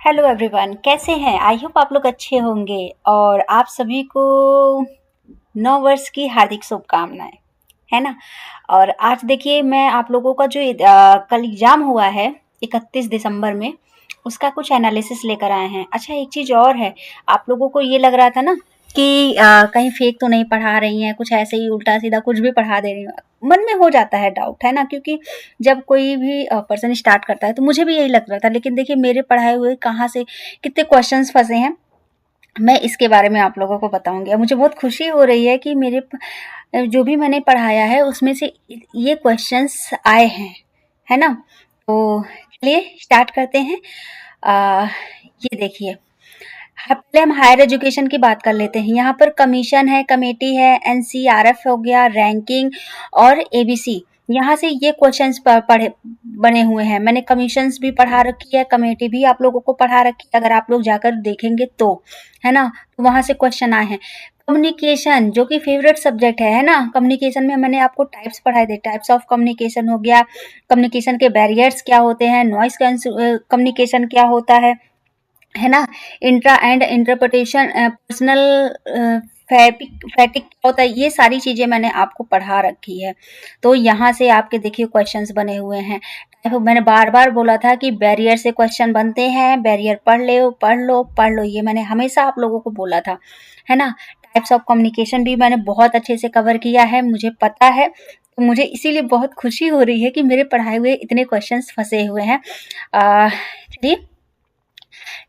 Hello everyone, कैसे हैं? I hope आप लोग अच्छे होंगे और आप सभी को नव वर्ष की हार्दिक शुभकामनाएं, है ना। और आज देखिए मैं आप लोगों का जो कल एग्जाम हुआ है 31 दिसंबर में, उसका कुछ एनालिसिस लेकर आए हैं। अच्छा, एक चीज़ और है, आप लोगों को ये लग रहा था ना कि कहीं फेक तो नहीं पढ़ा रही हैं, कुछ ऐसे ही उल्टा सीधा कुछ भी पढ़ा दे रही हैं। मन में हो जाता है डाउट, है ना, क्योंकि जब कोई भी पर्सन स्टार्ट करता है तो मुझे भी यही लग रहा था। लेकिन देखिए मेरे पढ़ाए हुए कहाँ से कितने क्वेश्चंस फंसे हैं, मैं इसके बारे में आप लोगों को बताऊंगी। अब मुझे बहुत खुशी हो रही है कि जो भी मैंने पढ़ाया है उसमें से ये क्वेश्चंस आए हैं, है ना। तो चलिए स्टार्ट करते हैं। आ, ये देखिए, पहले हम हायर एजुकेशन की बात कर लेते हैं। यहाँ पर कमीशन है, कमेटी है, एनसीआरएफ हो गया, रैंकिंग और एबीसी। यहाँ से ये क्वेश्चंस पढ़े बने हुए हैं। मैंने कमीशंस भी पढ़ा रखी है, कमेटी भी आप लोगों को पढ़ा रखी है, अगर आप लोग जाकर देखेंगे तो, है ना। तो वहां से क्वेश्चन आए हैं। कम्युनिकेशन जो कि फेवरेट सब्जेक्ट है ना। कम्युनिकेशन में मैंने आपको टाइप्स पढ़ाए थे, टाइप्स ऑफ कम्युनिकेशन हो गया, कम्युनिकेशन के बैरियर्स क्या होते हैं, नॉइस कम्युनिकेशन क्या होता है ना, इंट्रा एंड इंटरप्रिटेशन, पर्सनल फैटिक क्या होता है, ये सारी चीजें मैंने आपको पढ़ा रखी है। तो यहाँ से आपके देखिए क्वेश्चंस बने हुए हैं। मैंने बार बार बोला था कि बैरियर से क्वेश्चन बनते हैं, बैरियर पढ़ लो पढ़ लो पढ़ लो, ये मैंने हमेशा आप लोगों को बोला था, है ना। टाइप्स ऑफ कम्युनिकेशन भी मैंने बहुत अच्छे से कवर किया है, मुझे पता है। तो मुझे इसीलिए बहुत खुशी हो रही है कि मेरे पढ़ाए हुए इतने क्वेश्चंस फंसे हुए हैं। चलिए,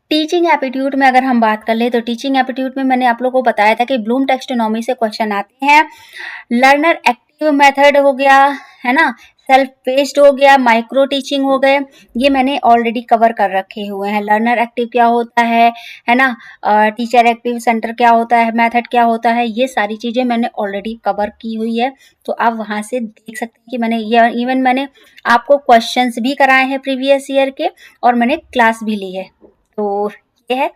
टीचिंग एप्टीट्यूड में अगर हम बात कर ले तो टीचिंग एप्टीट्यूड में मैंने आप लोगों को बताया था कि ब्लूम टेक्सोनॉमी से क्वेश्चन आते हैं। लर्नर एक्टिव मेथड हो गया, है ना, सेल्फ पेस्ड हो गया, माइक्रो टीचिंग हो गए, ये मैंने ऑलरेडी कवर कर रखे हुए हैं। लर्नर एक्टिव क्या होता है ना, टीचर एक्टिव सेंटर क्या होता है, मेथड क्या होता है, ये सारी चीजें मैंने ऑलरेडी कवर की हुई है। तो आप वहां से देख सकते हैं कि मैंने ये इवन मैंने आपको क्वेश्चंस भी कराए हैं प्रीवियस ईयर के, और मैंने क्लास भी ली है। तो ये है।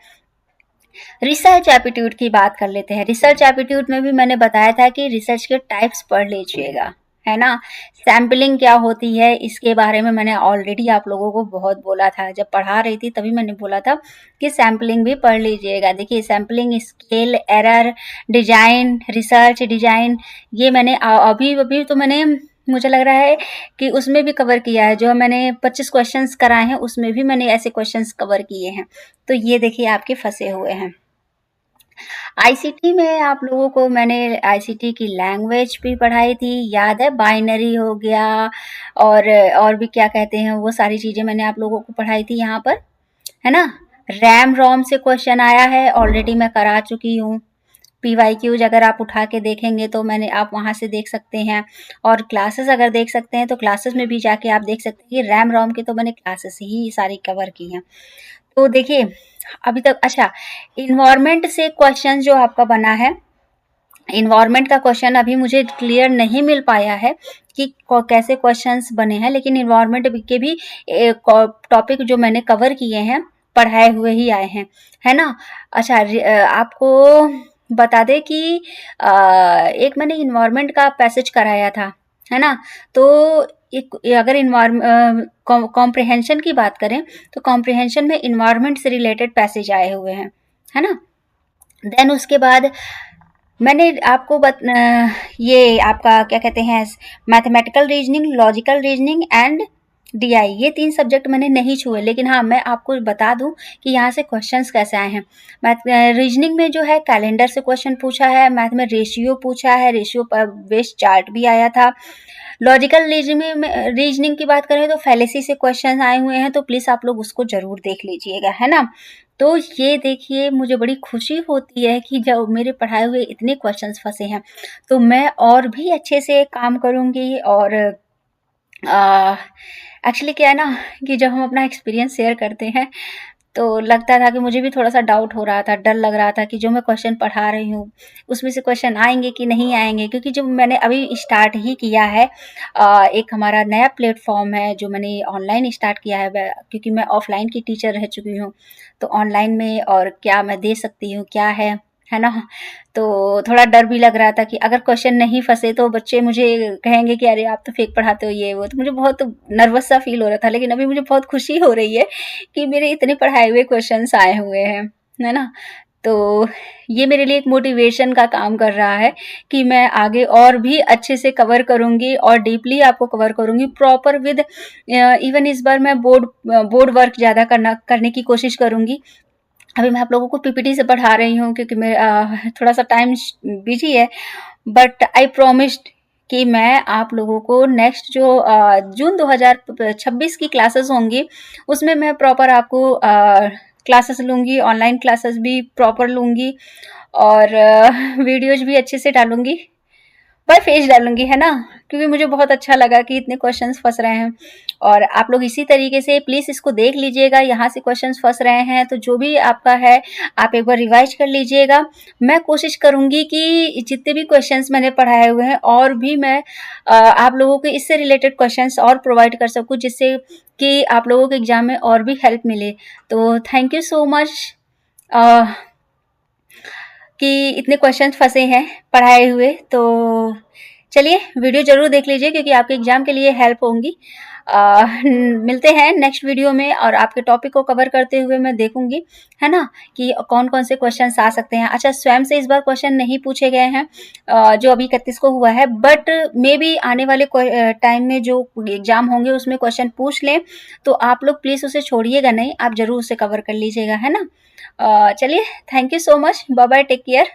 रिसर्च एप्टीट्यूड की बात कर लेते हैं। रिसर्च एप्टीट्यूड में भी मैंने बताया था कि रिसर्च के टाइप्स पढ़ लीजिएगा, है ना। सैम्पलिंग क्या होती है इसके बारे में मैंने ऑलरेडी आप लोगों को बहुत बोला था, जब पढ़ा रही थी तभी मैंने बोला था कि सैम्पलिंग भी पढ़ लीजिएगा। देखिए, sampling, scale, error, design, research design, ये मैंने अभी अभी तो मैंने, मुझे लग रहा है कि उसमें भी कवर किया है। जो मैंने 25 क्वेश्चंस कराए हैं उसमें भी मैंने ऐसे क्वेश्चंस कवर किए हैं। तो ये देखिए आपके फंसे हुए हैं। आईसीटी में आप लोगों को मैंने आईसीटी की लैंग्वेज भी पढ़ाई थी, याद है, बाइनरी हो गया, और भी क्या कहते हैं, वो सारी चीजें मैंने आप लोगों को पढ़ाई थी यहाँ पर, है ना। रैम रोम से क्वेश्चन आया है, ऑलरेडी मैं करा चुकी हूँ। पीवाईक्यूज अगर आप उठा के देखेंगे तो मैंने, आप वहां से देख सकते हैं। और क्लासेस अगर देख सकते हैं तो क्लासेस में भी जाके आप देख सकते हैं कि रैम रोम की तो मैंने क्लासेस ही सारी कवर की हैं। तो देखिए अभी तक, अच्छा, इन्वायरमेंट से क्वेश्चन जो आपका बना है, इन्वायरमेंट का क्वेश्चन अभी मुझे क्लियर नहीं मिल पाया है कि कैसे क्वेश्चंस बने हैं, लेकिन इन्वायरमेंट के भी टॉपिक जो मैंने कवर किए हैं पढ़ाए हुए ही आए हैं, है ना। अच्छा, आपको बता दे कि एक मैंने इन्वायरमेंट का पैसेज कराया था, है ना। तो एक, अगर कॉम्प्रिहेंशन की बात करें तो कॉम्प्रिहेंशन में इन्वायरमेंट से रिलेटेड पैसेज आए हुए हैं, है ना। देन उसके बाद मैंने आपको ये आपका क्या कहते हैं, mathematical reasoning, logical reasoning and DI, ये 3 सब्जेक्ट मैंने नहीं छुए। लेकिन हाँ, मैं आपको बता दूं कि यहाँ से क्वेश्चंस कैसे आए हैं। मैथ रीजनिंग में जो है कैलेंडर से क्वेश्चन पूछा है, मैथ में रेशियो पूछा है, रेशियो पर बेस्ड चार्ट भी आया था। लॉजिकल रीजनिंग की बात करें तो फैलेसी से क्वेश्चन आए हुए हैं, तो प्लीज आप लोग उसको जरूर देख लीजिएगा, है ना। तो ये देखिए, मुझे बड़ी खुशी होती है कि जब मेरे पढ़ाए हुए इतने क्वेश्चंस फंसे हैं तो मैं और भी अच्छे से काम करूंगी। और एक्चुअली क्या है ना कि जब हम अपना एक्सपीरियंस शेयर करते हैं तो लगता था कि मुझे भी थोड़ा सा डाउट हो रहा था, डर लग रहा था कि जो मैं क्वेश्चन पढ़ा रही हूँ उसमें से क्वेश्चन आएंगे कि नहीं आएंगे, क्योंकि जब मैंने अभी स्टार्ट ही किया है, एक हमारा नया प्लेटफॉर्म है जो मैंने ऑनलाइन स्टार्ट किया है, क्योंकि मैं ऑफलाइन की टीचर रह चुकी हूँ। तो ऑनलाइन में और क्या मैं दे सकती हूँ, क्या है है ना? तो थोड़ा डर भी लग रहा था कि अगर क्वेश्चन नहीं फँसे तो बच्चे मुझे कहेंगे कि अरे आप तो फेक पढ़ाते हो ये वो, तो मुझे बहुत नर्वस सा फ़ील हो रहा था। लेकिन अभी मुझे बहुत खुशी हो रही है कि मेरे इतने पढ़ाए हुए क्वेश्चन्स आए हुए हैं, है ना? तो ये मेरे लिए एक मोटिवेशन का काम कर रहा है कि मैं आगे और भी अच्छे से कवर करूँगी और डीपली आपको कवर करूँगी प्रॉपर विद इवन इस बार मैं बोर्ड वर्क ज़्यादा करने की कोशिश करूँगी। अभी मैं आप लोगों को पीपीटी से पढ़ा रही हूँ क्योंकि मेरा थोड़ा सा टाइम बिजी है, बट आई प्रॉमिस्ड कि मैं आप लोगों को नेक्स्ट जो जून 2026 की क्लासेस होंगी उसमें मैं प्रॉपर आपको क्लासेस लूँगी, ऑनलाइन क्लासेस भी प्रॉपर लूँगी और वीडियोज भी अच्छे से डालूँगी, बाय फेस डालूँगी, है ना? क्योंकि मुझे बहुत अच्छा लगा कि इतने क्वेश्चंस फँस रहे हैं और आप लोग इसी तरीके से प्लीज़ इसको देख लीजिएगा, यहाँ से क्वेश्चंस फँस रहे हैं तो जो भी आपका है, आप एक बार रिवाइज़ कर लीजिएगा। मैं कोशिश करूँगी कि जितने भी क्वेश्चंस मैंने पढ़ाए हुए हैं और भी मैं आप लोगों को इससे रिलेटेड क्वेश्चंस और प्रोवाइड कर सकूँ जिससे कि आप लोगों को एग्ज़ाम में और भी हेल्प मिले। तो थैंक यू सो मच अ, कि इतने क्वेश्चंस फँसे हैं पढ़ाए हुए, तो चलिए वीडियो ज़रूर देख लीजिए क्योंकि आपके एग्ज़ाम के लिए हेल्प होंगी। मिलते हैं नेक्स्ट वीडियो में और आपके टॉपिक को कवर करते हुए मैं देखूँगी, है ना? कि कौन-कौन से क्वेश्चंस आ सकते हैं। अच्छा, स्वयं से इस बार क्वेश्चन नहीं पूछे गए हैं जो अभी 31 को हुआ है, बट मेबी आने वाले टाइम में जो एग्ज़ाम होंगे उसमें क्वेश्चन पूछ लें, तो आप लोग प्लीज़ उसे छोड़िएगा नहीं, आप ज़रूर उसे कवर कर लीजिएगा, है ना? चलिए, thank you so much, bye bye, take care.